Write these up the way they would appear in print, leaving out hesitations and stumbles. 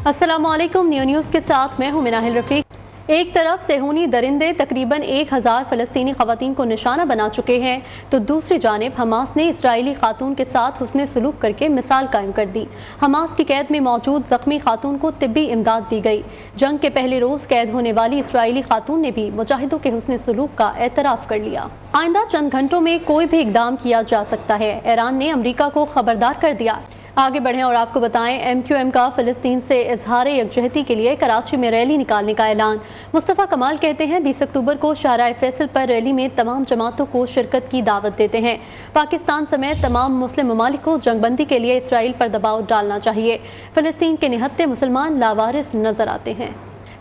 अस्सलामुअलैकुम। न्यूज़ के साथ मैं हूं मिनाहिल रफीक। एक तरफ सेहूनी दरिंदे तकरीबन 1000 फ़लस्तीनी ख़वातीन को निशाना बना चुके हैं, तो दूसरी जानिब हमास ने इसराइली खातून के साथ हुस्ने सलूक करके मिसाल कायम कर दी। हमास की कैद में मौजूद ज़ख्मी खातून को तिब्बी इमदाद दी गई। जंग के पहले रोज़ कैद होने वाली इसराइली खातून ने भी मुजाहिदों के हुस्ने सलूक का एतराफ़ कर लिया। आइंदा चंद घंटों में कोई भी इक़दाम किया जा सकता है। ईरान ने अमरीका को खबरदार कर दिया। आगे बढ़ें और आपको बताएं, MQM का फ़लस्तीन से इजहार यकजहती के लिए कराची में रैली निकालने का ऐलान। मुस्तफ़ा कमाल कहते हैं 20 अक्टूबर को शाहराह फैसल पर रैली में तमाम जमातों को शिरकत की दावत देते हैं। पाकिस्तान समेत तमाम मुस्लिम ममालिक को जंगबंदी के लिए इसराइल पर दबाव डालना चाहिए। फ़लस्तीन के निहत्ते मुसलमान लावारिस नजर आते हैं।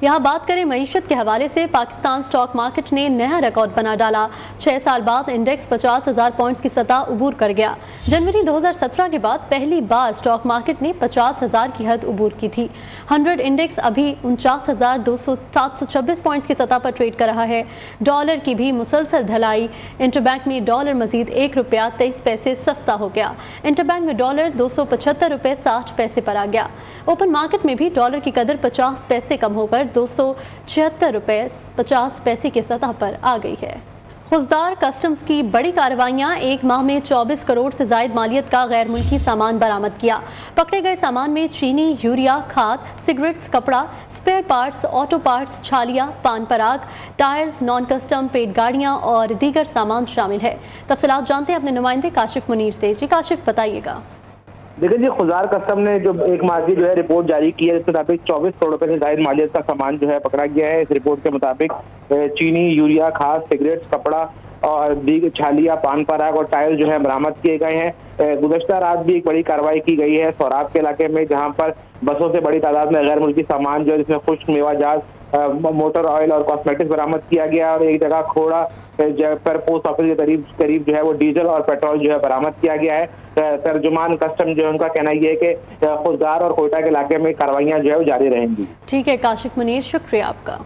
यहाँ बात करें मईशत के हवाले से, पाकिस्तान स्टॉक मार्केट ने नया रिकॉर्ड बना डाला। 6 साल बाद इंडेक्स 50,000 पॉइंट्स की सतह उबूर कर गया। जनवरी 2017 के बाद पहली बार स्टॉक मार्केट ने 50,000 की हद उबूर की थी। 100 इंडेक्स अभी 49,726 पॉइंट्स की सतह पर ट्रेड कर रहा है। डॉलर की भी मुसलसल ढलाई। इंटरबैंक में डॉलर मजीद ₹1.23 सस्ता हो गया। इंटरबैंक में डॉलर ₹275.60 पर आ गया। ओपन मार्केट में भी डॉलर की कदर 50 पैसे कम होकर ₹276.50 की सतह पर आ गई है। खुजदार कस्टम्स की बड़ी कार्रवाइयाँ। एक माह में 24 करोड़ से जायद मालियत का गैर मुल्की सामान बरामद किया। पकड़े गए सामान में चीनी, यूरिया, खाद, सिगरेट्स, कपड़ा, स्पेयर पार्ट्स, ऑटो पार्ट्स, छालिया, पान पराग, टायर्स, नॉन कस्टम पेट गाड़ियाँ और दीगर सामान शामिल है। तफसीलात जानते हैं अपने नुमाइंदे काशिफ मुनीर से। जी काशिफ, बताइएगा। देखिए जी, खुजदार कस्टम ने जो एक माह की रिपोर्ट जारी की है, इसके मुताबिक 24 करोड़ रुपए से जायद मालियत का सामान पकड़ा गया है। इस रिपोर्ट के मुताबिक चीनी, यूरिया, खाद, सिगरेट्स, कपड़ा और दीगर छालिया, पान पराग और टायर बरामद किए गए हैं। गुज़श्ता रात भी एक बड़ी कार्रवाई की गई है सौराब के इलाके में, जहां पर बसों से बड़ी तादाद में गैर मुल्की सामान जिसमें खुश्क मेवाजात, मोटर ऑयल और कॉस्मेटिक्स बरामद किया गया। और एक जगह खोड़ा पर पोस्ट ऑफिस के करीब वो डीजल और पेट्रोल बरामद किया गया है। तर्जुमान कस्टम उनका कहना यह है कि खुजदार और कोयटा के इलाके में कार्रवाइयां वो जारी रहेंगी। ठीक है काशिफ मुनीर, शुक्रिया आपका।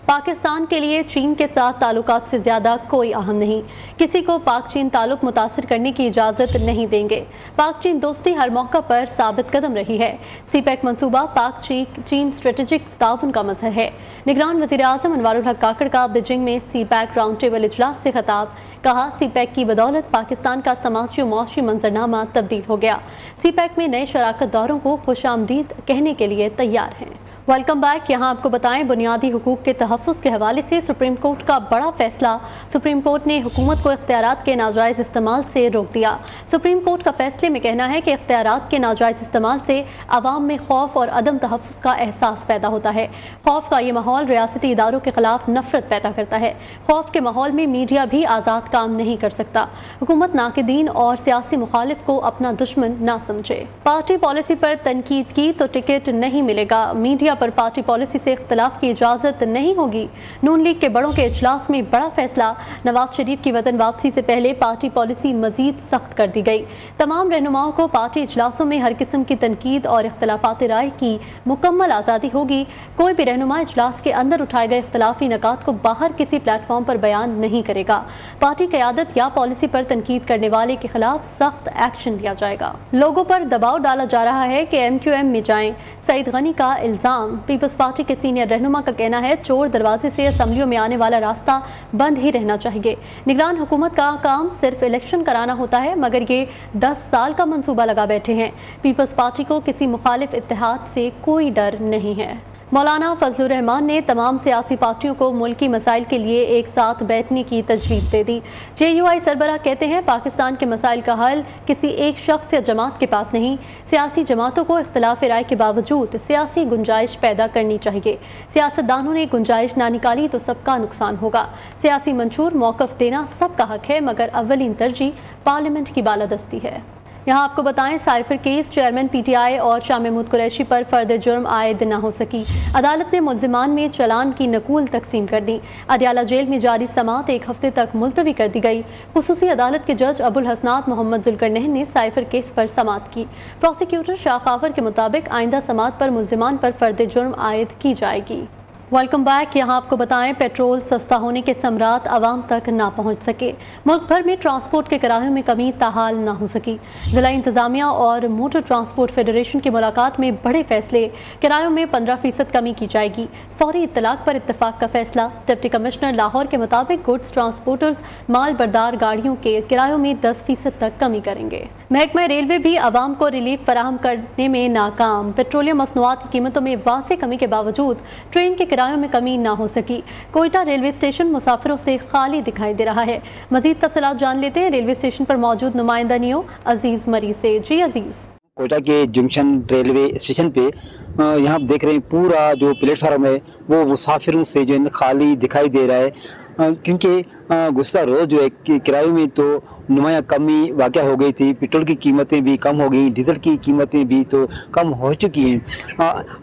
पाकिस्तान के लिए चीन के साथ ताल्लुकात से ज़्यादा कोई अहम नहीं। किसी को पाक चीन ताल्लुक मुतासर करने की इजाज़त नहीं देंगे। पाक चीन दोस्ती हर मौका पर साबित कदम रही है। CPEC मंसूबा पाक चीन स्ट्रेटेजिक ताउन का मजहर है। निगरान वज़ीर आज़म अनवारुल हक काकड़ का बीजिंग में CPEC राउंड टेबल इजलास से खिताब। कहा, CPEC की बदौलत पाकिस्तान का समाजी और मुआशी मंजरनामा तब्दील हो गया। CPEC में नए शराकत दारों को खुशामदीद कहने के लिए तैयार हैं। Welcome back. यहाँ आपको बताएं, बुनियादी हुकूक के तहफ़्फ़ुज़ के हवाले से सुप्रीम कोर्ट का बड़ा फैसला। सुप्रीम कोर्ट ने हुकूमत को इख्तियारात के नाजायज़ इस्तेमाल से रोक दिया। सुप्रीम कोर्ट का फैसले में कहना है कि इख्तियारात के नाजायज़ इस्तेमाल से आवाम में खौफ और अदम तहफ़्फ़ुज़ का एहसास पैदा होता है। खौफ का ये माहौल रियासती इदारों के खिलाफ नफरत पैदा करता है। खौफ के माहौल में मीडिया भी आज़ाद काम नहीं कर सकता। हुकूमत नाक़िदीन और सियासी मुखालिफ को अपना दुश्मन ना समझे। पार्टी पॉलिसी पर तनकीद की तो टिकट नहीं मिलेगा। मीडिया पर पार्टी पॉलिसी से इख्तिलाफ की इजाजत नहीं होगी। नून लीग के बड़ों के इजलास में बड़ा फैसला। नवाज शरीफ की वतन वापसी से पहले पार्टी पॉलिसी मजीद सख्त कर दी गई। तमाम रहनुमाओं को पार्टी इजलासों में हर किस्म की तनकीद और इख्तिलाफात राय की मुकम्मल आज़ादी होगी। कोई भी रहनुमा इजलास के अंदर उठाए गए इख्तिलाफी नकात को बाहर किसी प्लेटफॉर्म पर बयान नहीं करेगा। पार्टी क़यादत या पॉलिसी पर तनकीद करने वाले के खिलाफ सख्त एक्शन लिया जाएगा। लोगों पर दबाव डाला जा रहा है कि MQM में जाएं। सईद गनी का इल्ज़ाम। पीपल्स पार्टी के सीनियर रहनुमा का कहना है, चोर दरवाजे से असम्बलियों में आने वाला रास्ता बंद ही रहना चाहिए। निगरान हुकूमत का काम सिर्फ इलेक्शन कराना होता है, मगर ये 10 साल का मंसूबा लगा बैठे हैं। पीपल्स पार्टी को किसी मुखालिफ इत्तेहाद से कोई डर नहीं है। मौलाना फजलुर रहमान ने तमाम सियासी पार्टियों को मुल्की मसाइल के लिए एक साथ बैठने की तजवीज़ दे दी। JUI सरबराह कहते हैं, पाकिस्तान के मसाइल का हल किसी एक शख्स या जमात के पास नहीं। सियासी जमातों को इख्तिलाफ राय के बावजूद सियासी गुंजाइश पैदा करनी चाहिए। सियासतदानों ने गुंजाइश ना निकाली तो सबका नुकसान होगा। सियासी मंशूर मौक़िफ़ देना सबका हक है, मगर अव्वलीन तरजीह पार्लियामेंट की बालादस्ती है। यहाँ आपको बताएं, साइफर केस चेयरमैन PTI और शाह महमूद कुरैशी पर फर्द जुर्म आयद न हो सकी। अदालत ने मुल्जिमान में चलान की नकूल तकसीम कर दी। अडियाला जेल में जारी समात 1 हफ्ते तक मुलतवी कर दी गई। खुसूसी अदालत के जज अबुल हसनात मोहम्मद जुल्करनैन ने साइफर केस पर समात की। प्रोसिक्यूटर शाह खावर के मुताबिक आइंदा समात पर मुल्जिमान पर फर्द जुर्म आयद की जाएगी। Welcome back. यहाँ आपको बताएं, पेट्रोल सस्ता होने के सम्राट आवाम तक ना पहुँच सके। मुल्क भर में ट्रांसपोर्ट के किरायों में कमी ताहाल ना हो सकी। जिला इंतजामिया और मोटर ट्रांसपोर्ट फेडरेशन की मुलाकात में बड़े फैसले। किरायों में 15% कमी की जाएगी। फौरी इत्तलाक पर इत्तेफाक का फैसला। डिप्टी कमिश्नर लाहौर के मुताबिक गुड्स ट्रांसपोर्टर्स माल बरदार गाड़ियों के किरायों में 10% तक कमी करेंगे। महकमा रेलवे भी आवाम को रिलीफ फराहम करने में नाकाम। पेट्रोलियम मसनूआत की कीमतों में वाज़ेह कमी के बावजूद ट्रेन के किरायों में कमी ना हो सकी। कोयटा रेलवे स्टेशन मुसाफिरों से खाली दिखाई दे रहा है। मजीद तफसीलात जान लेते हैं रेलवे स्टेशन पर मौजूद नुमाइंदा नियो अजीज मरी से। जी अजीज। कोयटा के जंक्शन रेलवे स्टेशन पे यहाँ आप देख रहे हैं पूरा जो प्लेटफार्म है वो मुसाफिरों से जो है खाली दिखाई दे रहा है, क्योंकि गुज़श्ता रोज़ जो है किराए में तो नुमाया कमी वाक़या हो गई थी। पेट्रोल की कीमतें भी कम हो गई, डीजल की कीमतें भी तो कम हो चुकी हैं।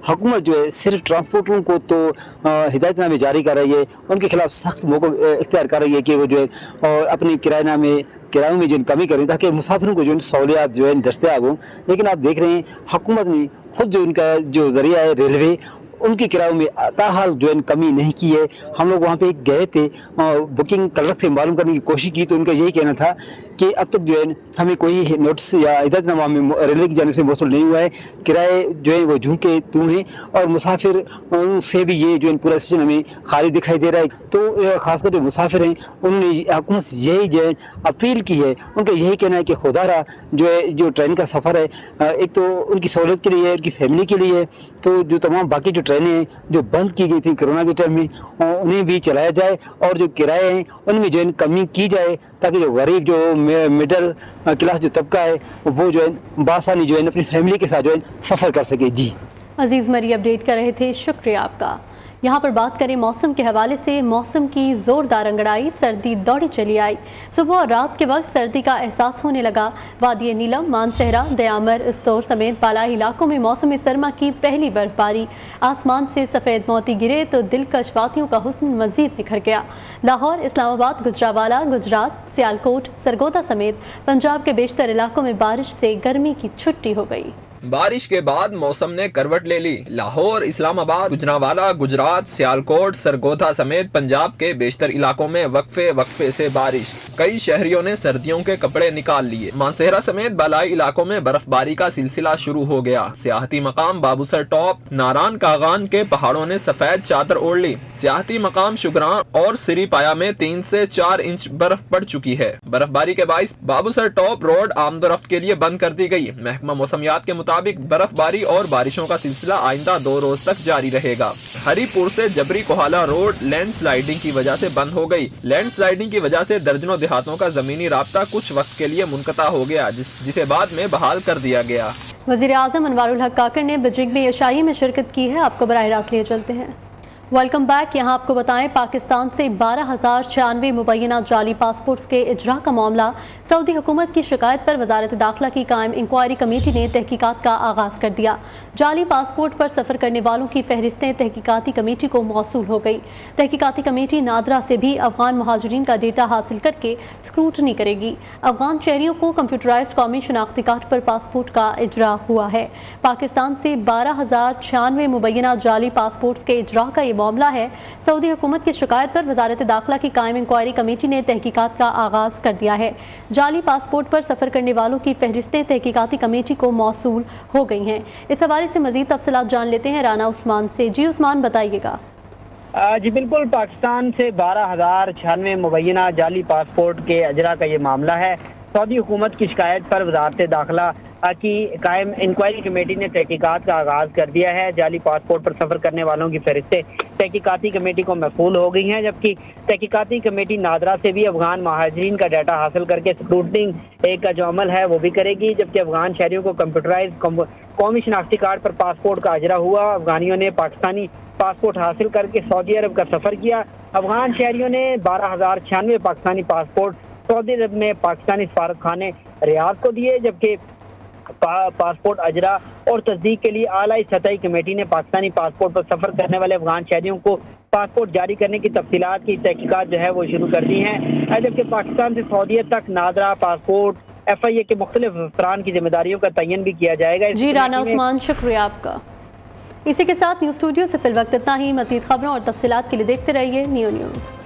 हुकूमत जो है सिर्फ ट्रांसपोर्टरों को तो हिदायतनामे जारी कर रही है, उनके खिलाफ सख्त मौक़िफ़ इख्तियार कर रही है कि वो जो है और अपने किरायों में जो कमी करें ताकि मुसाफिरों को जो सहूलियात जो है दस्तयाब हों। लेकिन आप देख रहे हैं हुकूमत ने खुद जो इनका जो ज़रिया है रेलवे, उनके किरायों में ताहाल जो है कमी नहीं की है। हम लोग वहाँ पे गए थे और बुकिंग क्लर्क से मालूम करने की कोशिश की तो उनका यही कहना था कि अब तक जो है हमें कोई नोटिस या हिदायतनामा हमें रेलवे की जानिब से मौसूल नहीं हुआ है। किराए जो है वो झुमके तू हैं और मुसाफिर से भी ये जो है पूरा स्टेशन हमें खाली दिखाई दे रहा है। तो खासकर जो मुसाफिर हैं उन्होंने हुकूमत से यही जो है अपील की है। उनका यही कहना है कि खुदारा जो है जो ट्रेन का सफ़र है एक तो उनकी सहूलत के लिए है, उनकी फैमिली के लिए है, तो जो तमाम बाकी जो ट्रेनें जो बंद की गई थी कोरोना के टाइम में उन्हें भी चलाया जाए और जो किराए हैं उनमें जो है कमी की जाए ताकि जो गरीब जो मिडिल क्लास जो तबका है वो जो है बासानी जो है अपनी फैमिली के साथ जो है सफ़र कर सके। जी अजीज़ मरी अपडेट कर रहे थे, शुक्रिया आपका। यहाँ पर बात करें मौसम के हवाले से। मौसम की ज़ोरदार अंगड़ाई, सर्दी दौड़ी चली आई। सुबह और रात के वक्त सर्दी का एहसास होने लगा। वादी नीलम, मानसहरा, दयामर, इस्तौर समेत बालाई इलाकों में मौसम सरमा की पहली बर्फबारी। आसमान से सफ़ेद मोती गिरे तो दिलकश वादियों का हुस्न मज़ीद निखर गया। लाहौर, इस्लामाबाद, गुजरावाला, गुजरात, सियालकोट, सरगोदा समेत पंजाब के बेशतर इलाकों में बारिश से गर्मी की छुट्टी हो गई। बारिश के बाद मौसम ने करवट ले ली। लाहौर, इस्लामाबाद, गुजरांवाला, गुजरात, सियालकोट, सरगोधा समेत पंजाब के बेशतर इलाकों में वक्फे से बारिश। कई शहरियों ने सर्दियों के कपड़े निकाल लिए। मानसहरा समेत बालाई इलाकों में बर्फबारी का सिलसिला शुरू हो गया। सियाहती मकाम बाबूसर टॉप, नारान कागान के पहाड़ों ने सफेद चादर ओढ़ ली। सियाहती मकाम शुगरान और सिरी पाया में 3 से 4 इंच बर्फ पड़ चुकी है। बर्फबारी के बाइस बाबूसर टॉप रोड आमदोरफ्त के लिए बंद कर दी गई। महकमा मौसमियात के मुताबिक बर्फबारी और बारिशों का सिलसिला आइंदा 2 रोज तक जारी रहेगा। हरीपुर से जबरी कोहाला रोड लैंडस्लाइडिंग की वजह से बंद हो गई। लैंडस्लाइडिंग की वजह से दर्जनों देहातों का जमीनी राब्ता कुछ वक्त के लिए मुनक़ता हो गया, जिसे बाद में बहाल कर दिया गया। वज़ीर आज़म अनवारुल हक काकर ने बिजरिंग में यशाई में शिरकत की है। आपको बराह रास्त लिए चलते हैं। Welcome back. यहाँ आपको बताएं, पाकिस्तान से 12,096 मुबैना जाली पासपोर्ट्स के इजरा का मामला। सऊदी हुकूमत की शिकायत पर वजारत दाखिला की कायम इंक्वायरी कमेटी ने तहकीकात का आगाज़ कर दिया। जाली पासपोर्ट पर सफ़र करने वालों की फहरिस्तें तहकीकाती कमेटी को मौसूल हो गई। तहकीकाती कमेटी नादरा से भी अफगान महाजरीन का डेटा हासिल करके स्क्रूटनी करेगी। अफगान शहरियों को कंप्यूटराइज्ड कौमी शनाख्ती कार्ड पर पासपोर्ट का इजरा हुआ है। पाकिस्तान से 12,096 मुबैना जाली पासपोर्ट्स के इजरा का ये मामला है। सऊदी हुकूमत की शिकायत पर वजारत दाखिला की कायम इंक्वायरी कमेटी ने तहकीकात का आगाज़ कर दिया है। जाली पासपोर्ट पर सफ़र करने वालों की फहरिस्तें तहकीकाती कमेटी को मौसूल हो गई हैं। इस हवाले से मज़ीद तफसीलात जान लेते हैं राना उस्मान से। जी उस्मान, बताइएगा। जी बिल्कुल, पाकिस्तान से 12,096 मुबैना जाली पासपोर्ट के अजरा का ये मामला है। सऊदी हुकूमत की शिकायत पर वजारत दाखिला की कायम इंक्वायरी कमेटी ने तहकीकात का आगाज़ कर दिया है। जाली पासपोर्ट पर सफ़र करने वालों की फहरिस्तें तहकीकाती कमेटी को महफूल हो गई हैं, जबकि तहकीकाती कमेटी नादरा से भी अफगान महाजरीन का डाटा हासिल करके स्क्रूटनिंग एक का जो अमल है वो भी करेगी। जबकि अफगान शहरियों को कंप्यूटराइज कौमी शनाख्ती कार्ड पर पासपोर्ट का अजरा हुआ। अफगानियों ने पाकिस्तानी पासपोर्ट हासिल करके सऊदी अरब का सफ़र किया। अफगान शहरियों ने 12,096 पाकिस्तानी पासपोर्ट सऊदी अरब में पाकिस्तानी सफारत खाने रियाद को दिए, जबकि पासपोर्ट अजरा और तस्दीक के लिए आलाई सतही कमेटी ने पाकिस्तानी पासपोर्ट पर सफ़र करने वाले अफगान शहरियों को पासपोर्ट जारी करने की तफसीलात की तहकीकात जो है वो शुरू कर दी हैं। जबकि पाकिस्तान से सऊदीयत तक नादरा पासपोर्ट FIA के मुख्तलिफ अफसरान की जिम्मेदारियों का तयन भी किया जाएगा। जी राना उस्मान, शुक्रिया आपका। इसी के साथ न्यूज़ स्टूडियो से फिल वक्त इतना ही। मजीद खबरों और तफसीलात के लिए देखते रहिए नियो न्यूज़।